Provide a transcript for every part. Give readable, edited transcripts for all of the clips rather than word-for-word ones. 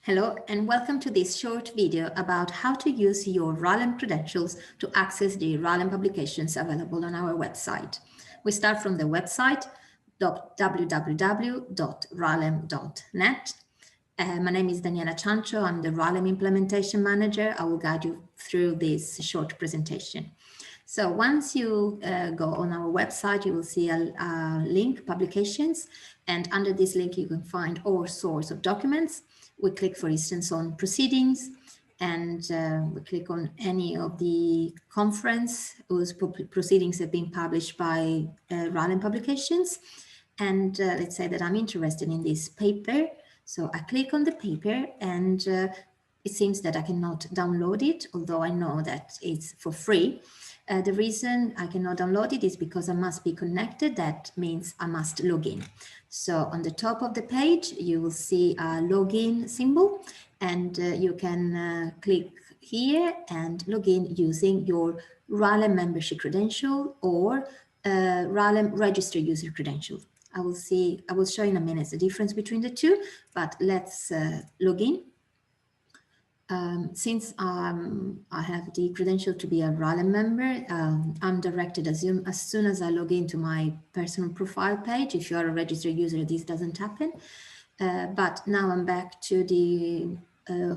Hello and welcome to this short video about how to use your Rilem credentials to access the Rilem publications available on our website. We start from the website www.ralem.net. My name is Daniela Chancho. I'm the Rilem implementation manager. I will guide you through this short presentation. So once you go on our website, you will see a link, publications, and under this link you can find all sorts of documents. We click, for instance, on proceedings, and we click on any of the conference whose proceedings have been published by Rilem Publications. And let's say that I'm interested in this paper. So I click on the paper and it seems that I cannot download it, although I know that it's for free. The reason I cannot download it is because I must be connected. That means I must log in. So on the top of the page, you will see a login symbol, and you can click here and log in using your Rilem membership credential or Rilem register user credential. I will show in a minute the difference between the two, but let's log in. Since I have the credential to be a Rilem member, I'm directed as soon as I log into my personal profile page. If you are a registered user, this doesn't happen. But now I'm back to the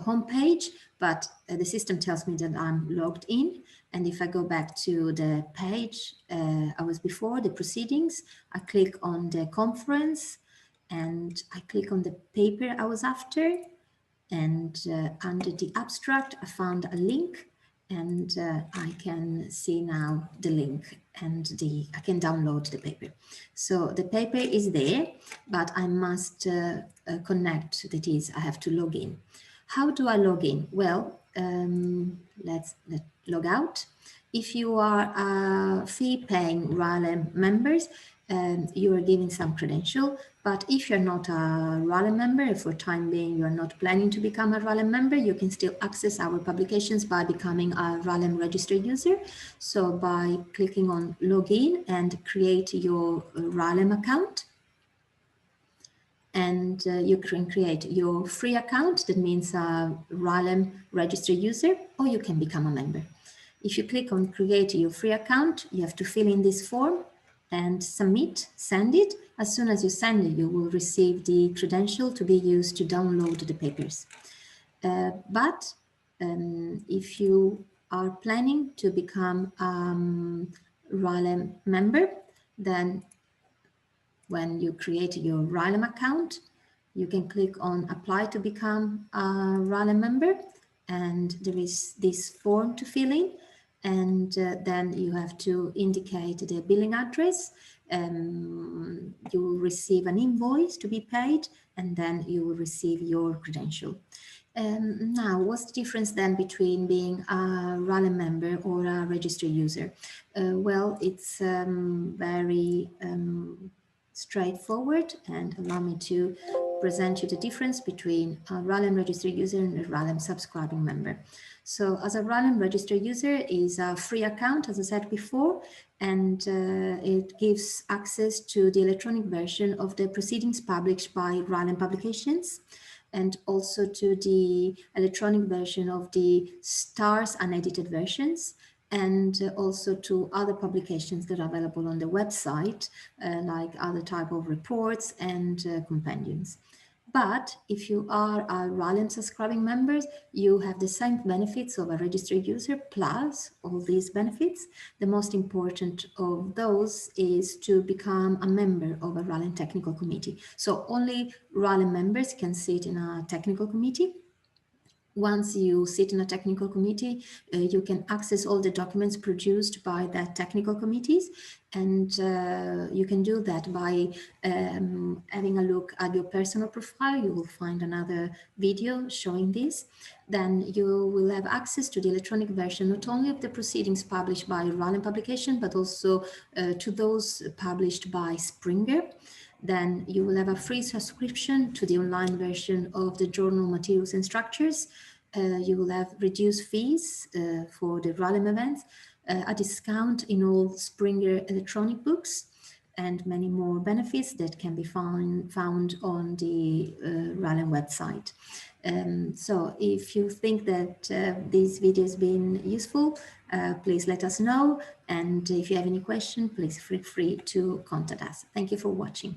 home page, but the system tells me that I'm logged in. And if I go back to the page I was before, the proceedings, I click on the conference and I click on the paper I was after. And under the abstract, I found a link, and I can see now the link and I can download the paper. So the paper is there, but I must connect, that is, I have to log in. How do I log in? Well, let's log out. If you are fee-paying Rilem members, you are given some credential, but if you're not a Rilem member, if for time being you're not planning to become a Rilem member, you can still access our publications by becoming a Rilem registered user. So by clicking on login and create your Rilem account, and you can create your free account, that means a Rilem registered user, or you can become a member. If you click on create your free account, you have to fill in this form and submit, send it. As soon as you send it, you will receive the credential to be used to download the papers. But if you are planning to become a Rilem member, then when you create your Rilem account, you can click on apply to become a Rilem member, and there is this form to fill in. And then you have to indicate the billing address. You will receive an invoice to be paid, and then you will receive your credential. Now, what's the difference then between being a Rilem member or a registered user? Well, it's very straightforward, and allow me to present you the difference between a Rilem registered user and a Rilem subscribing member. So as a Rilem registered user is a free account, as I said before, and it gives access to the electronic version of the proceedings published by Rilem Publications, and also to the electronic version of the STARS unedited versions, and also to other publications that are available on the website, like other type of reports and compendiums. But if you are a Rilem subscribing members, you have the same benefits of a registered user plus all these benefits. The most important of those is to become a member of a Rilem technical committee. So only Rilem members can sit in a technical committee. Once you sit in a technical committee, you can access all the documents produced by that technical committees, and you can do that by having a look at your personal profile. You will find another video showing this. Then you will have access to the electronic version, not only of the proceedings published by Rilem Publication, but also to those published by Springer. Then you will have a free subscription to the online version of the journal materials and structures. You will have reduced fees for the Rilem events, a discount in all Springer electronic books, and many more benefits that can be found on the Rilem website. So if you think that this video has been useful, please let us know. And if you have any question, please feel free to contact us. Thank you for watching.